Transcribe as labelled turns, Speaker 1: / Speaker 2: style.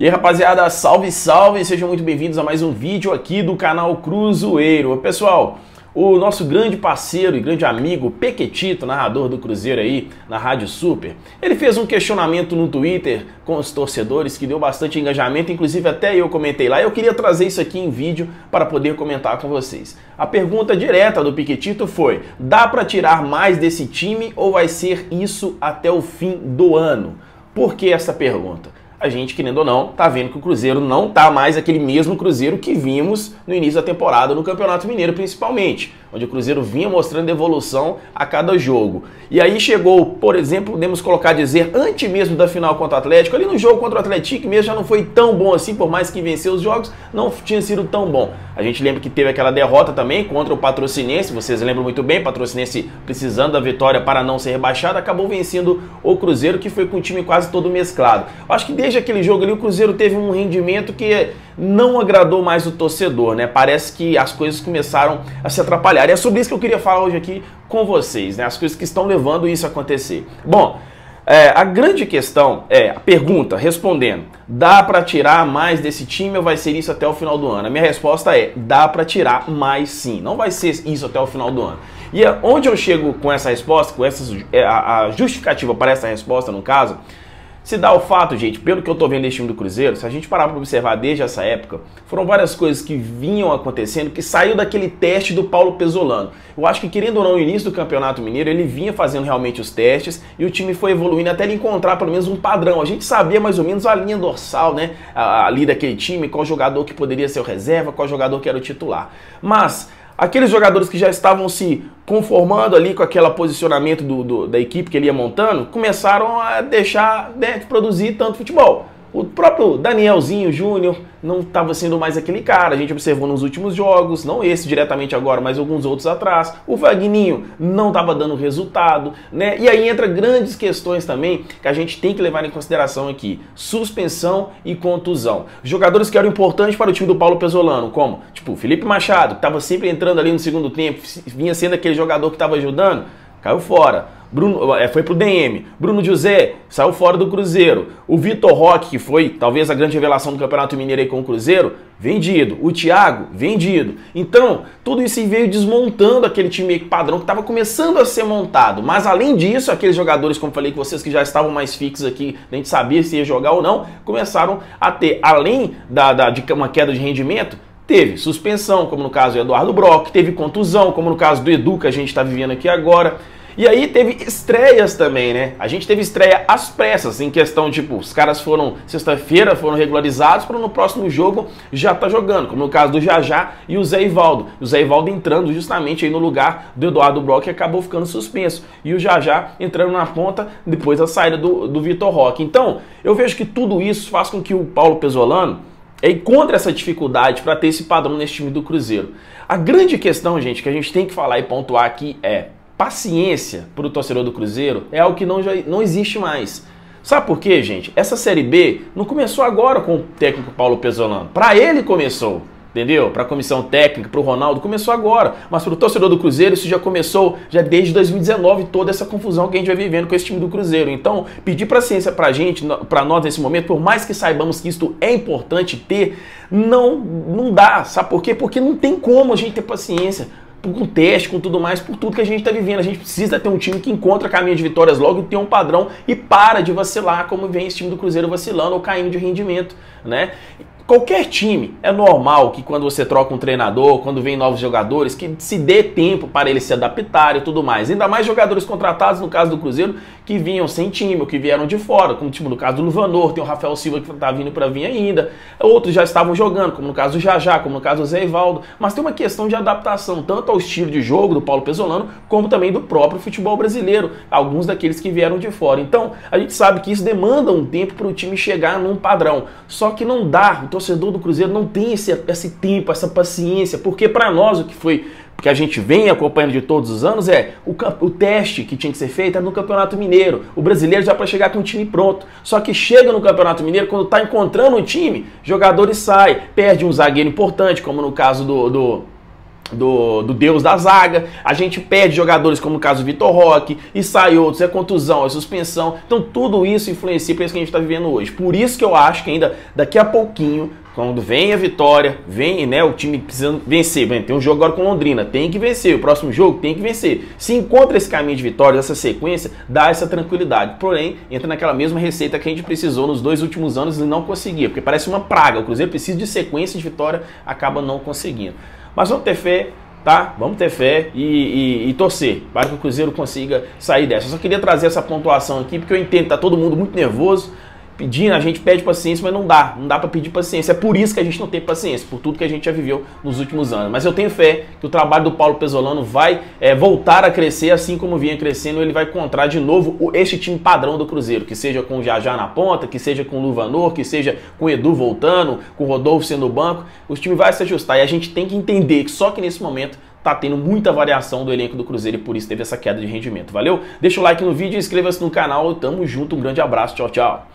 Speaker 1: E aí, rapaziada, salve, salve! Sejam muito bem-vindos a mais um vídeo aqui do canal Cruzoeiro. Pessoal, o nosso grande parceiro e grande amigo Pequetito, narrador do Cruzeiro aí na Rádio Super, ele fez um questionamento no Twitter com os torcedores que deu bastante engajamento, inclusive até eu comentei lá. Eu queria trazer isso aqui em vídeo para poder comentar com vocês. A pergunta direta do Pequetito foi: dá para tirar mais desse time ou vai ser isso até o fim do ano? Por que essa pergunta? A gente, querendo ou não, tá vendo que o Cruzeiro não tá mais aquele mesmo Cruzeiro que vimos no início da temporada no Campeonato Mineiro, principalmente, onde o Cruzeiro vinha mostrando evolução a cada jogo. E aí chegou, por exemplo, podemos colocar dizer, antes mesmo da final contra o Atlético, ali no jogo contra o Atlético mesmo já não foi tão bom assim, por mais que venceu os jogos, não tinha sido tão bom. A gente lembra que teve aquela derrota também contra o Patrocinense, vocês lembram muito bem, Patrocinense precisando da vitória para não ser rebaixado, acabou vencendo o Cruzeiro, que foi com o time quase todo mesclado. Eu acho que desde aquele jogo ali o Cruzeiro teve um rendimento que não agradou mais o torcedor, né? Parece que as coisas começaram a se atrapalhar. E é sobre isso que eu queria falar hoje aqui com vocês, né? As coisas que estão levando isso a acontecer. Bom, a grande questão é, a pergunta, respondendo, dá para tirar mais desse time ou vai ser isso até o final do ano? A minha resposta é, dá para tirar mais sim, não vai ser isso até o final do ano. E onde eu chego com essa resposta, com a justificativa para essa resposta, no caso, se dá o fato, gente, pelo que eu tô vendo desse time do Cruzeiro, se a gente parar para observar desde essa época, foram várias coisas que vinham acontecendo, que saiu daquele teste do Paulo Pezzolano. Eu acho que, querendo ou não, no início do Campeonato Mineiro, ele vinha fazendo realmente os testes e o time foi evoluindo até ele encontrar pelo menos um padrão. A gente sabia mais ou menos a linha dorsal, né, ali daquele time, qual jogador que poderia ser o reserva, qual jogador que era o titular. Mas aqueles jogadores que já estavam se conformando ali com aquele posicionamento da equipe que ele ia montando, começaram a deixar, né, de produzir tanto futebol. O próprio Danielzinho Júnior não estava sendo mais aquele cara, a gente observou nos últimos jogos, não esse diretamente agora, mas alguns outros atrás. O Vagninho não estava dando resultado, né? E aí entra grandes questões também que a gente tem que levar em consideração aqui: suspensão e contusão. Jogadores que eram importantes para o time do Paulo Pezzolano, como tipo Felipe Machado, que estava sempre entrando ali no segundo tempo, vinha sendo aquele jogador que estava ajudando, caiu fora. Foi pro DM. Bruno José saiu fora do Cruzeiro. O Vitor Roque, que foi talvez a grande revelação do Campeonato Mineiro aí com o Cruzeiro, vendido. O Thiago, vendido. Então, tudo isso veio desmontando aquele time padrão que estava começando a ser montado. Mas além disso, aqueles jogadores, como falei com vocês, que já estavam mais fixos aqui, a gente sabia se ia jogar ou não, começaram a ter, além de uma queda de rendimento, teve suspensão, como no caso do Eduardo Brock, teve contusão, como no caso do Edu, que a gente está vivendo aqui agora. E aí teve estreias também, né? A gente teve estreia às pressas, em questão, tipo, os caras foram, sexta-feira, foram regularizados para no próximo jogo já tá jogando, como no caso do Jajá e o Zé Ivaldo. O Zé Ivaldo entrando justamente aí no lugar do Eduardo Brock, que acabou ficando suspenso. E o Jajá entrando na ponta depois da saída do Vitor Roque. Então, eu vejo que tudo isso faz com que o Paulo Pezzolano encontre essa dificuldade para ter esse padrão nesse time do Cruzeiro. A grande questão, gente, que a gente tem que falar e pontuar aqui é: paciência para o torcedor do Cruzeiro é algo que não existe mais. Sabe por quê, gente? Essa Série B não começou agora com o técnico Paulo Pezzolano. Para ele começou, entendeu? Para a comissão técnica, para o Ronaldo, começou agora. Mas para o torcedor do Cruzeiro isso já começou já desde 2019, toda essa confusão que a gente vai vivendo com esse time do Cruzeiro. Então, pedir paciência para a gente, para nós nesse momento, por mais que saibamos que isto é importante ter, não dá. Sabe por quê? Porque não tem como a gente ter paciência com teste, com tudo mais, por tudo que a gente está vivendo. A gente precisa ter um time que encontra caminho de vitórias logo e tem um padrão e para de vacilar como vem esse time do Cruzeiro vacilando ou caindo de rendimento, né? Qualquer time, é normal que quando você troca um treinador, quando vem novos jogadores, que se dê tempo para eles se adaptarem e tudo mais. Ainda mais jogadores contratados, no caso do Cruzeiro, que vinham sem time, ou que vieram de fora, como tipo no caso do Luvanor, tem o Rafael Silva que está vindo para vir ainda. Outros já estavam jogando, como no caso do Jajá, como no caso do Zé Ivaldo. Mas tem uma questão de adaptação, tanto ao estilo de jogo do Paulo Pezzolano, como também do próprio futebol brasileiro, alguns daqueles que vieram de fora. Então, a gente sabe que isso demanda um tempo para o time chegar num padrão. Só que não dá, o torcedor do Cruzeiro não tem esse tempo, essa paciência, porque para nós o que a gente vem acompanhando de todos os anos é o teste que tinha que ser feito no Campeonato Mineiro. O brasileiro já para chegar com o time pronto. Só que chega no Campeonato Mineiro, quando está encontrando o time, jogadores saem, perde um zagueiro importante, como no caso do deus da zaga, a gente perde jogadores como o caso do Vitor Roque, e sai outros, é contusão, é suspensão, então tudo isso influencia para isso que a gente está vivendo hoje. Por isso que eu acho que ainda daqui a pouquinho, quando vem a vitória, vem, né, o time precisando vencer, tem um jogo agora com Londrina, tem que vencer, o próximo jogo tem que vencer. Se encontra esse caminho de vitória, essa sequência, dá essa tranquilidade. Porém, entra naquela mesma receita que a gente precisou nos 2 últimos anos e não conseguia, porque parece uma praga, o Cruzeiro precisa de sequência de vitória, acaba não conseguindo. Mas vamos ter fé, tá? Vamos ter fé e torcer para que o Cruzeiro consiga sair dessa. Eu só queria trazer essa pontuação aqui, porque eu entendo que tá todo mundo muito nervoso, pedindo, a gente pede paciência, mas não dá para pedir paciência. É por isso que a gente não tem paciência, por tudo que a gente já viveu nos últimos anos. Mas eu tenho fé que o trabalho do Paulo Pezzolano vai voltar a crescer, assim como vinha crescendo, ele vai encontrar de novo este time padrão do Cruzeiro, que seja com o Jajá na ponta, que seja com o Luvanor, que seja com o Edu voltando, com o Rodolfo sendo o banco, o time vai se ajustar, e a gente tem que entender que só que nesse momento tá tendo muita variação do elenco do Cruzeiro e por isso teve essa queda de rendimento. Valeu? Deixa o like no vídeo, inscreva-se no canal, tamo junto, um grande abraço, tchau, tchau.